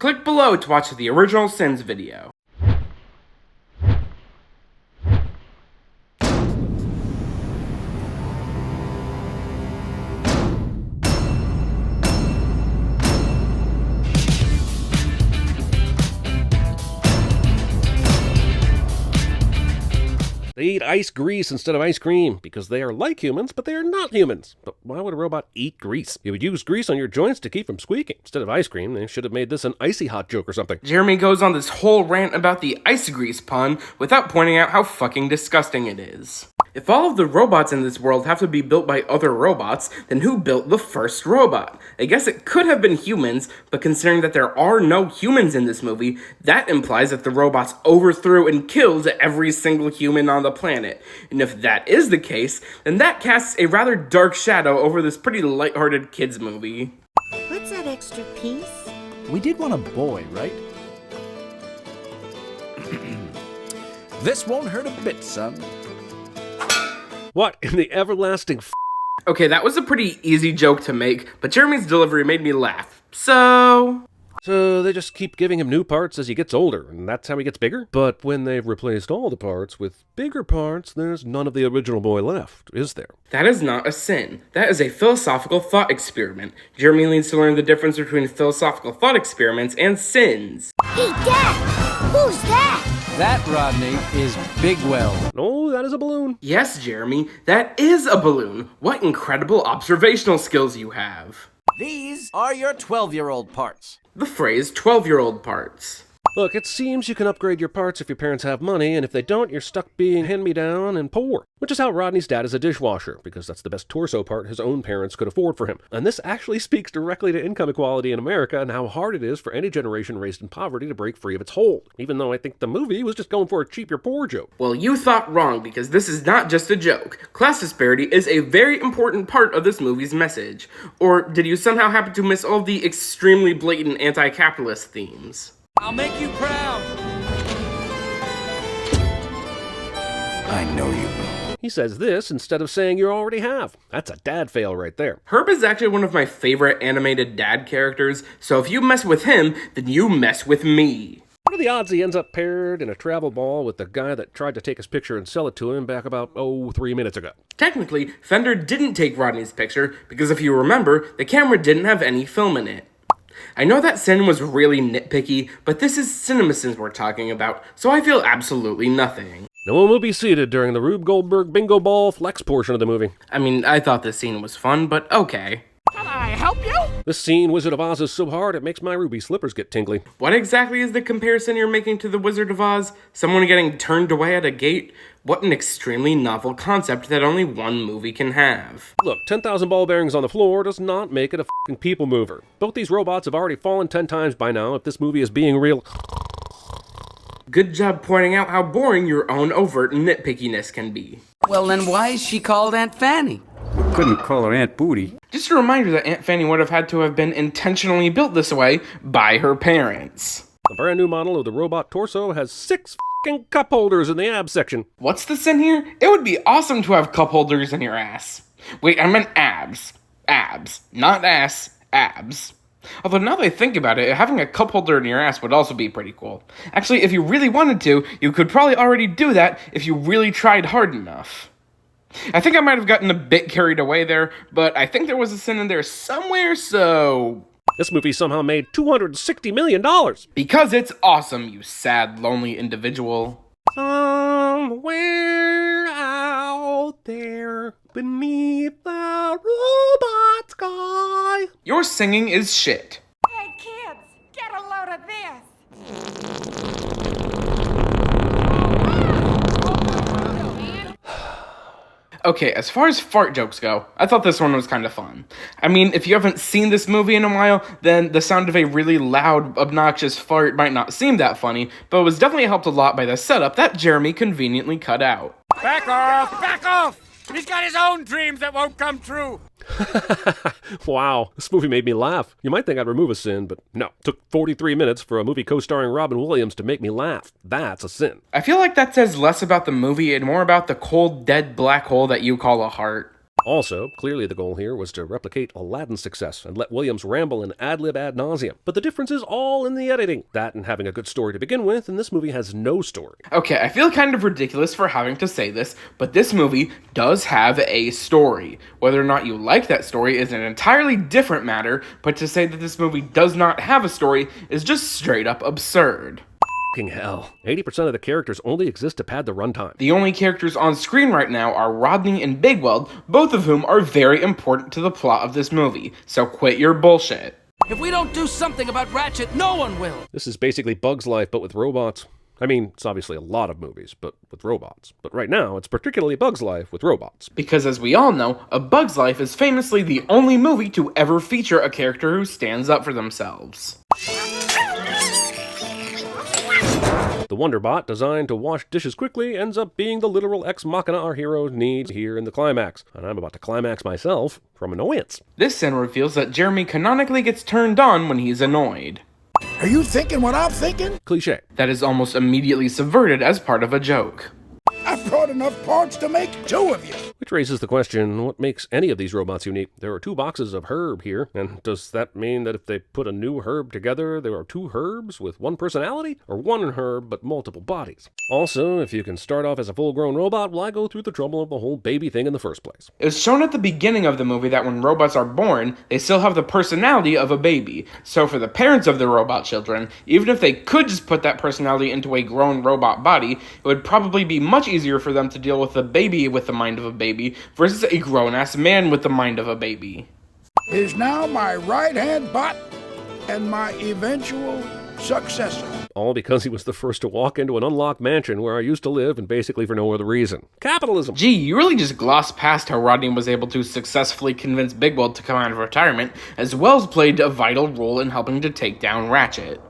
Click below to watch the original Sins video. They eat ice grease instead of ice cream because they are like humans, but they are not humans. But why would a robot eat grease? You would use grease on your joints to keep from squeaking. Instead of ice cream, they should have made this an icy hot joke or something. Jeremy goes on this whole rant about the ice grease pun without pointing out how fucking disgusting it is. If all of the robots in this world have to be built by other robots, then who built the first robot? I guess it could have been humans, but considering that there are no humans in this movie, that implies that the robots overthrew and killed every single human on the planet. And if that is the case, then that casts a rather dark shadow over this pretty lighthearted kids movie. What's that extra piece? We did want a boy, right? This won't hurt a bit, son. What in the everlasting Okay, that was a pretty easy joke to make, but Jeremy's delivery made me laugh. So they just keep giving him new parts as he gets older, and that's how he gets bigger? But when they've replaced all the parts with bigger parts, there's none of the original boy left, is there? That is not a sin. That is a philosophical thought experiment. Jeremy needs to learn the difference between philosophical thought experiments and sins. Hey, Dad! Who's that? That, Rodney, is Bigwell. Oh, that is a balloon. Yes, Jeremy, that is a balloon. What incredible observational skills you have. These are your 12-year-old parts. The phrase 12-year-old parts. Look, it seems you can upgrade your parts if your parents have money, and if they don't, you're stuck being hand-me-down and poor. Which is how Rodney's dad is a dishwasher, because that's the best torso part his own parents could afford for him. And this actually speaks directly to income equality in America and how hard it is for any generation raised in poverty to break free of its hold. Even though I think the movie was just going for a cheap you're poor joke. Well, you thought wrong, because this is not just a joke. Class disparity is a very important part of this movie's message. Or did you somehow happen to miss all the extremely blatant anti-capitalist themes? I'll make you proud. I know you will. He says this instead of saying you already have. That's a dad fail right there. Herb is actually one of my favorite animated dad characters, so if you mess with him, then you mess with me. What are the odds he ends up paired in a travel ball with the guy that tried to take his picture and sell it to him back about, 3 minutes ago? Technically, Fender didn't take Rodney's picture, because if you remember, the camera didn't have any film in it. I know that sin was really nitpicky, but this is CinemaSins we're talking about, so I feel absolutely nothing. No one will be seated during the Rube Goldberg Bingo Ball flex portion of the movie. I mean, I thought this scene was fun, but okay. Can I help you? This scene, Wizard of Oz, is so hard it makes my ruby slippers get tingly. What exactly is the comparison you're making to the Wizard of Oz? Someone getting turned away at a gate? What an extremely novel concept that only one movie can have. Look, 10,000 ball bearings on the floor does not make it a f***ing people mover. Both these robots have already fallen 10 times by now if this movie is being real. Good job pointing out how boring your own overt nitpickiness can be. Well, then why is she called Aunt Fanny? Couldn't call her Aunt Booty. Just a reminder that Aunt Fanny would have had to have been intentionally built this way by her parents. The brand new model of the robot torso has 6 f***ing cup holders in the abs section. What's the sin here? It would be awesome to have cup holders in your ass. Wait, I meant abs. Abs. Not ass. Abs. Although now that I think about it, having a cup holder in your ass would also be pretty cool. Actually, if you really wanted to, you could probably already do that if you really tried hard enough. I think I might have gotten a bit carried away there, but I think there was a sin in there somewhere, so... This movie somehow made $260 million. Because it's awesome, you sad, lonely individual. Somewhere out there beneath the robot sky. Your singing is shit. Hey kids, get a load of this. Okay, as far as fart jokes go, I thought this one was kind of fun. I mean, if you haven't seen this movie in a while, then the sound of a really loud, obnoxious fart might not seem that funny, but it was definitely helped a lot by the setup that Jeremy conveniently cut out. Back off! Back off! He's got his own dreams that won't come true. Wow, this movie made me laugh. You might think I'd remove a sin, but no. It took 43 minutes for a movie co-starring Robin Williams to make me laugh. That's a sin. I feel like that says less about the movie and more about the cold, dead black hole that you call a heart. Also, clearly the goal here was to replicate Aladdin's success and let Williams ramble and ad-lib ad nauseum. But the difference is all in the editing. That and having a good story to begin with, and this movie has no story. Okay, I feel kind of ridiculous for having to say this, but this movie does have a story. Whether or not you like that story is an entirely different matter, but to say that this movie does not have a story is just straight up absurd. Fucking hell. 80% of the characters only exist to pad the runtime. The only characters on screen right now are Rodney and Bigweld, both of whom are very important to the plot of this movie, so quit your bullshit. If we don't do something about Ratchet, no one will. This is basically Bug's Life, but with robots. I mean, it's obviously a lot of movies, but with robots. But right now, it's particularly Bug's Life with robots. Because as we all know, A Bug's Life is famously the only movie to ever feature a character who stands up for themselves. The Wonderbot, designed to wash dishes quickly, ends up being the literal ex machina our hero needs here in the climax. And I'm about to climax myself from annoyance. This scene reveals that Jeremy canonically gets turned on when he's annoyed. Are you thinking what I'm thinking? Cliché. That is almost immediately subverted as part of a joke. I've brought enough parts to make 2 of you. Which raises the question, what makes any of these robots unique? There are 2 boxes of herb here, and does that mean that if they put a new herb together, there are 2 herbs with 1 personality? Or 1 herb but multiple bodies? Also, if you can start off as a full-grown robot, why go through the trouble of the whole baby thing in the first place? It's shown at the beginning of the movie that when robots are born, they still have the personality of a baby. So for the parents of the robot children, even if they could just put that personality into a grown robot body, it would probably be much easier for them to deal with a baby with the mind of a baby versus a grown-ass man with the mind of a baby. Is now my right-hand bot and my eventual successor. All because he was the first to walk into an unlocked mansion where I used to live, and basically for no other reason. Capitalism! Gee, you really just glossed past how Rodney was able to successfully convince Bigweld to come out of retirement, as well as played a vital role in helping to take down Ratchet.